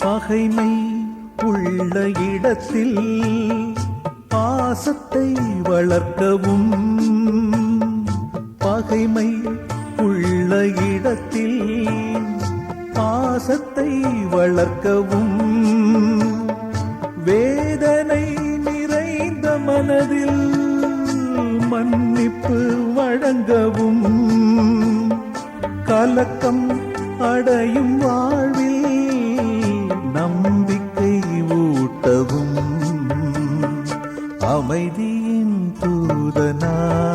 பகைமை உள்ள இடத்தில் பாசத்தை வளர்க்கவும், பகைமை உள்ள இடத்தில் பாசத்தை வளர்க்கவும், வேதனை நிறைந்த மனதில் மன்னிப்பு வழங்கவும், கலக்கம் அடையும் வாழ்வில் நம்பிக்கை ஊட்டவும், அமைதியின் தூதனாய்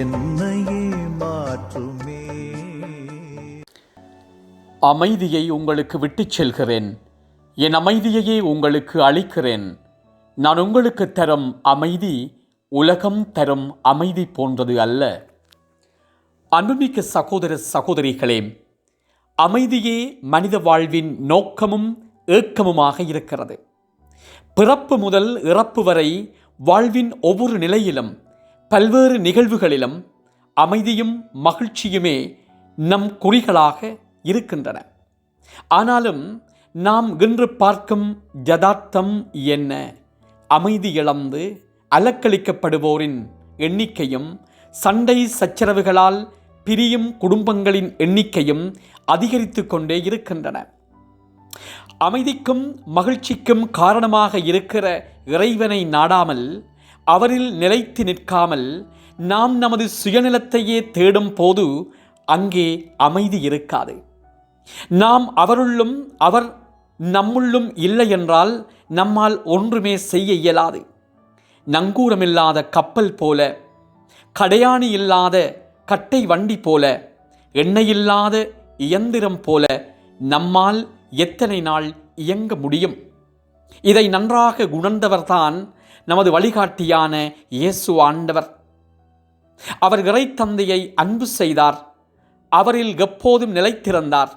என்னையே மாற்றுமே. அமைதியை உங்களுக்கு விட்டுச் செல்கிறேன், என் அமைதியையே உங்களுக்கு அளிக்கிறேன். நான் உங்களுக்கு தரும் அமைதி உலகம் தரும் அமைதி போன்றது அல்ல. அன்புமிக்க சகோதர சகோதரிகளே, அமைதியே மனித வாழ்வின் நோக்கமும் ஏக்கமுமாக இருக்கிறது. பிறப்பு முதல் இறப்பு வரை வாழ்வின் ஒவ்வொரு நிலையிலும் பல்வேறு நிகழ்வுகளிலும் அமைதியும் மகிழ்ச்சியுமே நம் குறிகளாக இருக்கின்றன. ஆனாலும் நாம் இன்று பார்க்கும் யதார்த்தம் என்ன? அமைதி இழந்து அலக்களிக்கப்படுவோரின் எண்ணிக்கையும் சண்டை சச்சரவுகளால் பிரியும் குடும்பங்களின் எண்ணிக்கையும் அதிகரித்து கொண்டே இருக்கின்றன. அமைதிக்கும் மகிழ்ச்சிக்கும் காரணமாக இருக்கிற இறைவனை நாடாமல், அவரில் நிலைத்து நிற்காமல் நாம் நமது சுயநலத்தையே தேடும் போது அங்கே அமைதி இருக்காது. நாம் அவருள்ளும் அவர் நம்முள்ளும் இல்லை என்றால் நம்மால் ஒன்றுமே செய்ய இயலாது. நங்கூரமில்லாத கப்பல் போல, கடையாணி இல்லாத கட்டை வண்டி போல, எண்ணெயில்லாத இயந்திரம் போல நம்மால் எத்தனை நாள் இயங்க முடியும்? இதை நன்றாக உணர்ந்தவர்தான் நமது வழிகாட்டியான இயேசு ஆண்டவர். அவர் இறை தந்தையை அன்பு செய்தார், அவரில் எப்போதும் நிலைத்திருந்தார்.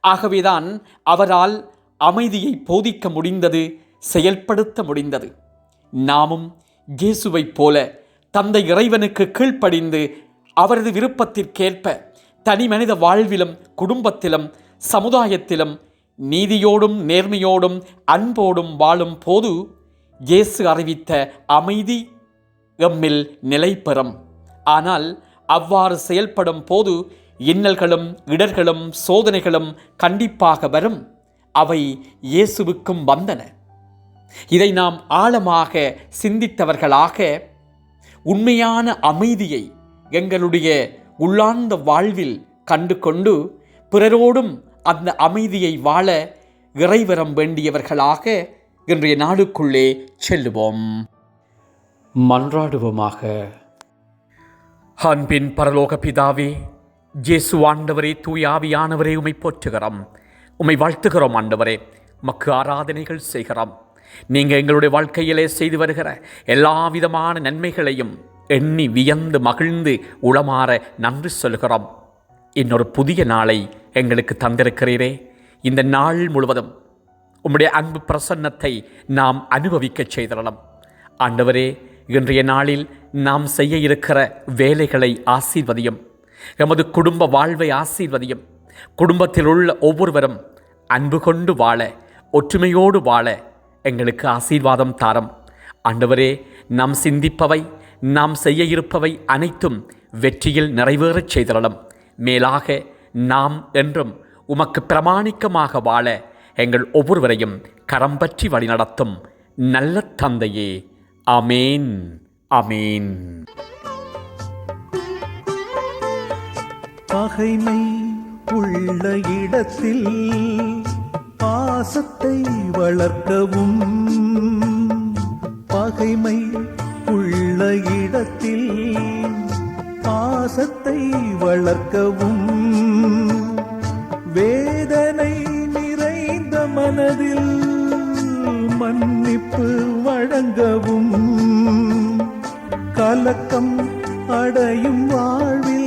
ஆகவேதான் அவரால் அமைதியை போதிக்க முடிந்தது, செயல்படுத்த முடிந்தது. நாமும் இயேசுவைப் போல தந்தை இறைவனுக்கு கீழ்ப்படிந்து அவரது விருப்பத்திற்கேற்ப தனி மனித வாழ்விலும் குடும்பத்திலும் சமுதாயத்திலும் நீதியோடும் நேர்மையோடும் அன்போடும் வாழும் போது இயேசு அறிவித்த அமைதி எம்மில் நிலை பெறும். ஆனால் அவ்வாறு செயல்படும் போது இன்னல்களும் இடர்களும் சோதனைகளும் கண்டிப்பாக வரும். அவை இயேசுவுக்கும் வந்தன. இதை நாம் ஆழமாக சிந்தித்தவர்களாக உண்மையான அமைதியை எங்களுடைய உள்ளார்ந்த வாழ்வில் கண்டு கொண்டு பிறரோடும் அந்த அமைதியை வாழ இறைவரம் வேண்டியவர்களாக இன்றைய நாளுக்குள்ளே செல்லுவோம். மன்றாடுவோமாக. அன்பின் பரலோக பிதாவே, இயேசு ஆண்டவரே, தூய ஆவியானவரே, உம்மை போற்றுகிறோம், உம்மை வாழ்த்துகிறோம். ஆண்டவரே, உமக்கு ஆராதனைகள் செய்கிறோம். நீங்கள் எங்களுடைய வாழ்க்கையிலே செய்து வருகிற எல்லா விதமான நன்மைகளையும் எண்ணி வியந்து மகிழ்ந்து உளமாற நன்றி சொல்கிறோம். இன்னொரு புதிய நாளை எங்களுக்கு தந்திருக்கிறீரே. இந்த நாள் முழுவதும் உம்முடைய அன்பு பிரசன்னத்தை நாம் அனுபவிக்க செய்திடலாம். ஆண்டவரே, இன்றைய நாளில் நாம் செய்ய இருக்கிற வேலைகளை ஆசீர்வதியும், எமது குடும்ப வாழ்வை ஆசீர்வதியும். குடும்பத்தில் உள்ள ஒவ்வொருவரும் அன்பு கொண்டு வாழ, ஒற்றுமையோடு வாழ எங்களுக்கு ஆசீர்வாதம் தாரும். ஆண்டவரே, நாம் சிந்திப்பவை, நாம் செய்ய இருப்பவை அனைத்தும் வெற்றியில் நிறைவேறச் செய்திடலாம். மேலாக நாம் என்றும் உமக்கு பிரமாணிக்கமாக வாழ எங்கள் ஒவ்வொருவரையும் கரம் பற்றி வழிநடத்தும் நல்ல தந்தையே. ஆமேன், ஆமேன். பகைமை உள்ள இடத்தில் பாசத்தை வளர்க்கவும், பகைமை உள்ள இடத்தில் பாசத்தை வளர்க்கவும், வேதனை நிறைந்த மனதில் மன்னிப்பு வழங்கவும், கலக்கம் அடையும் வாழ்வில்